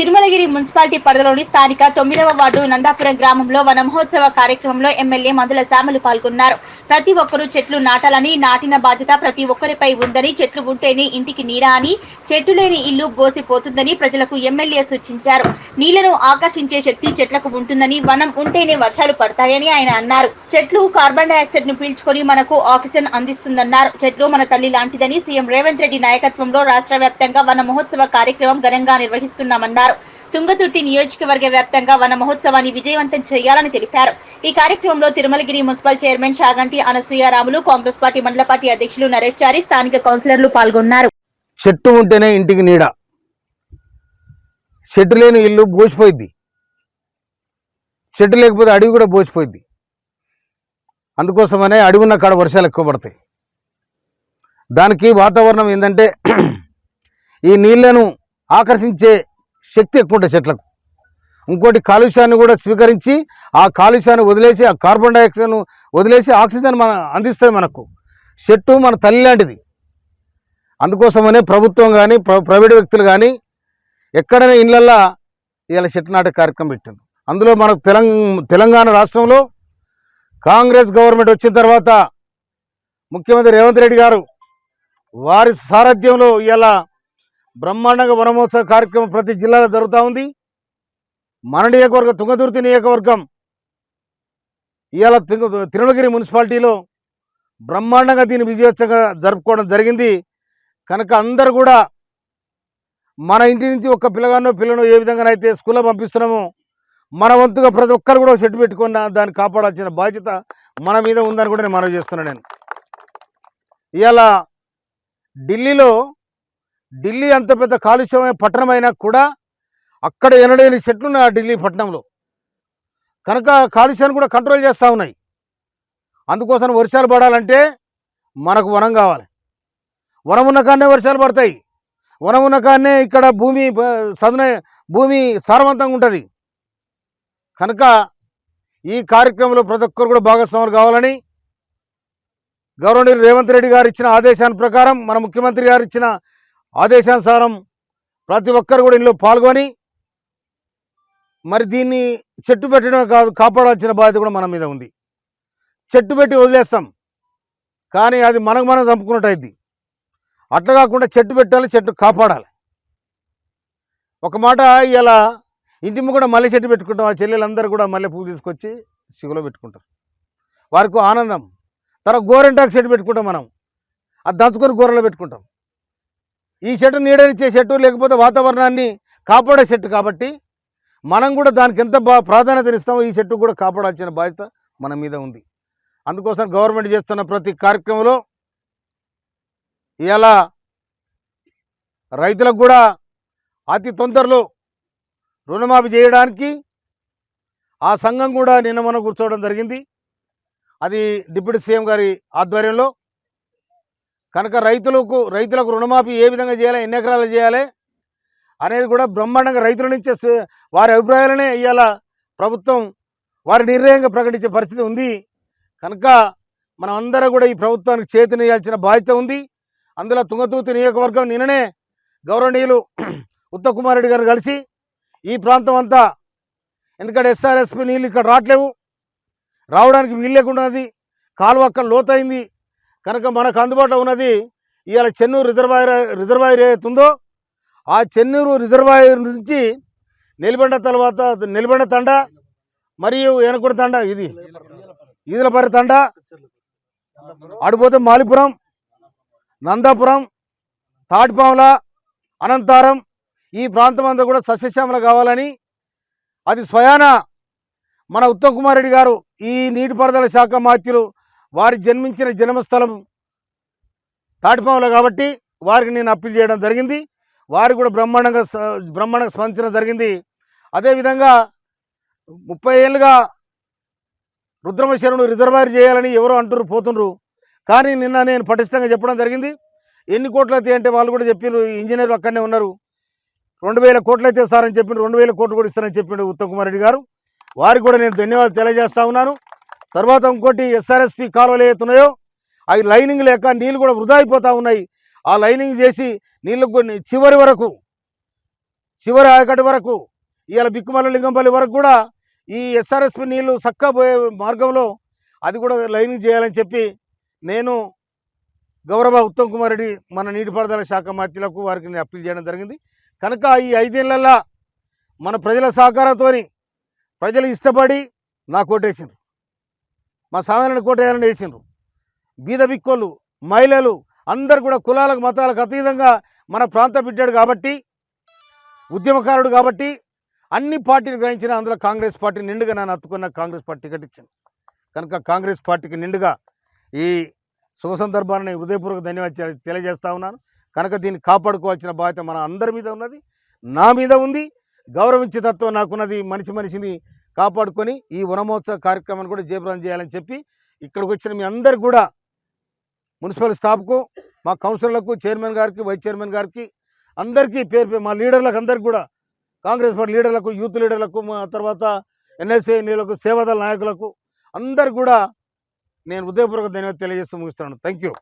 Tirumalagiri municipality పరిధిలోని స్థానిక 9వ ward నందాపురం గ్రామంలో వన మహోత్సవ కార్యక్రమంలో ఎమ్మెల్యే మందుల శ్యామలు పాల్గొన్నారు. ప్రతి ఒక్కరూ చెట్లు నాటాలని, నాటిన బాధ్యత ప్రతి ఒక్కరిపై ఉందని, చెట్లు ఉంటేనే ఇంటికి నీడ అని, చెట్టు లేని ఇల్లు బోసిపోతుందని ప్రజలకు ఎమ్మెల్యే సూచించారు. నీళ్లను ఆకర్షించే శక్తి చెట్లకు ఉంటుందని, వనం ఉంటేనే వర్షాలు పడతాయని ఆయన అన్నారు. చెట్లు కార్బన్ డయాక్సైడ్ ను పీల్చుకొని మనకు ఆక్సిజన్ అందిస్తుందన్నారు. చెట్లు మన తల్లి లాంటిదని సీఎం రేవంత్ రెడ్డి నాయకత్వంలో రాష్ట్ర వ్యాప్తంగా వన మహోత్సవ కార్యక్రమం ఘనంగా నిర్వహిస్తున్నామన్నారు. తుంగతుర్తి నియోజకవర్గ వ్యాప్తంగా వన మహోత్సవాన్ని విజయవంతం చేయాలని తెలిపారు. ఈ కార్యక్రమంలో Tirumalagiri municipal chairman Shaganti Anasuyaramulu, Congress party మండల పార్టీ అధ్యక్షులు నరేష్ చారి, స్థానిక కౌన్సిలర్లు పాల్గొన్నారు. చెట్టు ఉంటేనే ఇంటికి నీడ, చెట్టు లేని ఇల్లు బోసిపోయింది, చెట్టు లేకపోతే అడవి కూడా బోసిపోయింది. అందుకోసమనే అడవి ఉన్న కాడ వర్షాలు ఎక్కువ పడతాయి. దానికి వాతావరణం ఏంటంటే ఈ నీళ్లను ఆకర్షించే శక్తి ఎక్కువ ఉంటుంది చెట్లకు. ఇంకోటి కాలుష్యాన్ని కూడా స్వీకరించి ఆ కాలుష్యాన్ని వదిలేసి, ఆ కార్బన్ డైఆక్సైడ్ను వదిలేసి ఆక్సిజన్ అందిస్తాయి మనకు. చెట్టు మన తల్లి లాంటిది. అందుకోసమనే ప్రభుత్వం కానీ ప్రైవేట్ వ్యక్తులు కానీ ఎక్కడైనా ఇళ్ళల్లో ఇలా చెట్టు నాటే కార్యక్రమం పెట్టింది. అందులో మనకు తెలంగాణ రాష్ట్రంలో కాంగ్రెస్ గవర్నమెంట్ వచ్చిన తర్వాత ముఖ్యమంత్రి రేవంత్ రెడ్డి గారు వారి సారథ్యంలో ఇలా బ్రహ్మాండంగా వనమహోత్సవ కార్యక్రమం ప్రతి జిల్లాలో జరుగుతూ ఉంది. మన నియోజకవర్గం తుంగతుర్తి నియోజకవర్గం ఇవాళ తిరుమలగిరి మున్సిపాలిటీలో బ్రహ్మాండంగా దీన్ని విజయోత్సవంగా జరుపుకోవడం జరిగింది. కనుక అందరూ కూడా మన ఇంటి నుంచి ఒక్క పిల్లను ఏ విధంగానైతే స్కూల్లో పంపిస్తున్నామో మన వంతుగా ప్రతి ఒక్కరు కూడా చెట్టు పెట్టుకున్న దాన్ని కాపాడాల్సిన బాధ్యత మన మీద ఉందని కూడా నేను మనవి చేస్తున్నాను. నేను ఇవాళ ఢిల్లీ అంత పెద్ద కాలుష్యమైన పట్టణమైనా కూడా అక్కడ ఎనలేని చెట్లున్నాయి ఆ ఢిల్లీ పట్టణంలో. కనుక కాలుష్యాన్ని కూడా కంట్రోల్ చేస్తూ ఉన్నాయి. అందుకోసం వర్షాలు పడాలంటే మనకు వనం కావాలి. వనం ఉన్న కాడనే వర్షాలు పడతాయి. వనం ఉన్న కాడనే ఇక్కడ భూమి సారవంతంగా ఉంటుంది. కనుక ఈ కార్యక్రమంలో ప్రతి ఒక్కరు కూడా భాగస్వాములు కావాలని గవర్నర్ రేవంత్ రెడ్డి గారు ఇచ్చిన ఆదేశాల ప్రకారం, మన ముఖ్యమంత్రి గారు ఇచ్చిన ఆదేశానుసారం ప్రతి ఒక్కరు కూడా ఇందులో పాల్గొని మరి దీన్ని చెట్టు పెట్టడం కాదు, కాపాడాల్సిన బాధ్యత కూడా మన మీద ఉంది. చెట్టు పెట్టి వదిలేస్తాం కానీ అది మనం చంపుకున్నట్టు అయింది. అట్లా కాకుండా చెట్టు పెట్టాలి, చెట్టు కాపాడాలి. ఒక మాట ఇలా ఇంటి కూడా మల్లె చెట్టు పెట్టుకుంటాం. ఆ చెల్లెలందరూ కూడా మల్లె పువ్వు తీసుకొచ్చి సిగులో పెట్టుకుంటారు, వారికి ఆనందం. తర్వాత గోరెంటాకు చెట్టు పెట్టుకుంటాం, మనం అది దంచుకొని గోరలో పెట్టుకుంటాం. ఈ చెట్టు నీడనిచ్చే చెట్టు, లేకపోతే వాతావరణాన్ని కాపాడే చెట్టు కాబట్టి మనం కూడా దానికి ఎంత ప్రాధాన్యతనిస్తామో ఈ చెట్టు కూడా కాపాడాల్సిన బాధ్యత మన మీద ఉంది. అందుకోసం గవర్నమెంట్ చేస్తున్న ప్రతి కార్యక్రమంలో ఇలా రైతులకు కూడా అతి తొందరలో రుణమాఫీ చేయడానికి ఆ సంఘం కూడా నిన్న మనం కూర్చోవడం జరిగింది. అది డిప్యూటీ సీఎం గారి ఆధ్వర్యంలో. కనుక రైతులకు రుణమాఫీ ఏ విధంగా చేయాలి, ఎన్ని ఎకరాలు చేయాలి అనేది కూడా బ్రహ్మాండంగా రైతుల నుంచే వారి అభిప్రాయాలనే ఇవాళ ప్రభుత్వం వారి నిర్ణయంగా ప్రకటించే పరిస్థితి ఉంది. కనుక మనం అందరూ కూడా ఈ ప్రభుత్వానికి చేతునియాల్సిన బాధ్యత ఉంది. అందులో తుంగతుర్తి నియోజకవర్గం నిన్ననే గౌరవనీయులు ఉత్తమ్ కుమార్ రెడ్డి గారు కలిసి ఈ ప్రాంతం అంతా, ఎందుకంటే ఎస్ఆర్ఎస్పి నీళ్ళు ఇక్కడ రావడానికి వీలు లేకుండా ఉన్నది, కాలువ అక్కడ లోతైంది. కనుక మనకు అందుబాటులో ఉన్నది ఇవాళ చెన్నూరు రిజర్వాయర్ ఏదైతుందో ఆ చెన్నూరు రిజర్వాయర్ నుంచి నెల్లిబండ తండ మరియు ఏనకుడి తండ, ఇది ఈదలపర్రి తండ, అడిపోతే మాలిపురం, నందాపురం, తాటిపాముల, అనంతారం ఈ ప్రాంతం అంతా కూడా సస్యశ్యామల కావాలని అది స్వయాన మన ఉత్తమ్ కుమార్ రెడ్డి గారు ఈ నీటిపారుదల శాఖ మాత్యులు వారి జన్మించిన జన్మస్థలం తాటిపాముల కాబట్టి వారికి నేను అప్పీల్ చేయడం జరిగింది. వారు కూడా బ్రహ్మాండంగా స్పందించడం జరిగింది. అదేవిధంగా 30 ఏళ్ళుగా రుద్రమశరణు రిజర్వాయర్ చేయాలని ఎవరో అంటారు పోతుండ్రు, కానీ నిన్న నేను పటిష్టంగా చెప్పడం జరిగింది. ఎన్ని కోట్లు అయితే అంటే వాళ్ళు కూడా చెప్పినారు, ఇంజనీర్లు అక్కడనే ఉన్నారు. 2000 కోట్లు అయితే సార్ అని చెప్పిండు, 2000 కోట్లు కూడా ఇస్తారని చెప్పిండు ఉత్తమ్ కుమార్ రెడ్డి గారు. వారికి కూడా నేను ధన్యవాదాలు తెలియజేస్తా ఉన్నాను. తర్వాత ఇంకోటి ఎస్ఆర్ఎస్పి కాలువలు ఏతున్నాయో అవి లైనింగ్ లేక నీళ్ళు కూడా వృధా అయిపోతూ ఉన్నాయి. ఆ లైనింగ్ చేసి నీళ్ళు చివరి చివరి ఆయకటి వరకు ఇవాళ బిక్కుమల్ల లింగంపల్లి వరకు కూడా ఈ ఎస్ఆర్ఎస్పి నీళ్లు చక్కా పోయే మార్గంలో అది కూడా లైనింగ్ చేయాలని చెప్పి నేను గౌరవ ఉత్తమ్ కుమార్ రెడ్డి మన నీటిపారుదల శాఖ మంత్రులకు వారికి అప్పీల్ చేయడం జరిగింది. కనుక ఈ 5 ఏళ్లలో మన ప్రజల సహకారంతో ప్రజలు ఇష్టపడి నాకు ఓటేసిండ్రు, మా సామాన్యుని కోటేయాలని వేసిండ్రు. బీద బిక్కోళ్ళు, మహిళలు అందరు కూడా కులాలకు మతాలకు అతీతంగా మన ప్రాంత బిడ్డాడు కాబట్టి, ఉద్యమకారుడు కాబట్టి అన్ని పార్టీలు గ్రహించిన అందులో కాంగ్రెస్ పార్టీ నిండుగా నన్ను హత్తుకున్న కాంగ్రెస్ పార్టీ టికెట్ ఇచ్చింది. కనుక కాంగ్రెస్ పార్టీకి నిండుగా ఈ శుభ సందర్భాన్ని హృదయపూర్వక ధన్యవాదాలు తెలియజేస్తా ఉన్నాను. కనుక దీన్ని కాపాడుకోవాల్సిన బాధ్యత మన అందరి మీద ఉన్నది, నా మీద ఉంది. గౌరవించే తత్వం నాకున్నది. మనిషిని కాపాడుకొని ఈ వనమహోత్సవ కార్యక్రమాన్ని కూడా జయప్రదం చేయాలని చెప్పి ఇక్కడికి వచ్చిన మీ అందరికి కూడా, మున్సిపల్ స్టాఫ్కు, మా కౌన్సిలర్లకు, చైర్మన్ గారికి, వైస్ చైర్మన్ గారికి, అందరికీ పేరు మా లీడర్లకు అందరికీ కూడా, కాంగ్రెస్ పార్టీ లీడర్లకు, యూత్ లీడర్లకు, తర్వాత ఎన్ఎస్ఏ నీళ్లకు, సేవాదళ నాయకులకు అందరికి కూడా నేను హృదయపూర్వక ధన్యవాదాలు తెలియజేస్తూ ముగిస్తున్నాను. Thank you.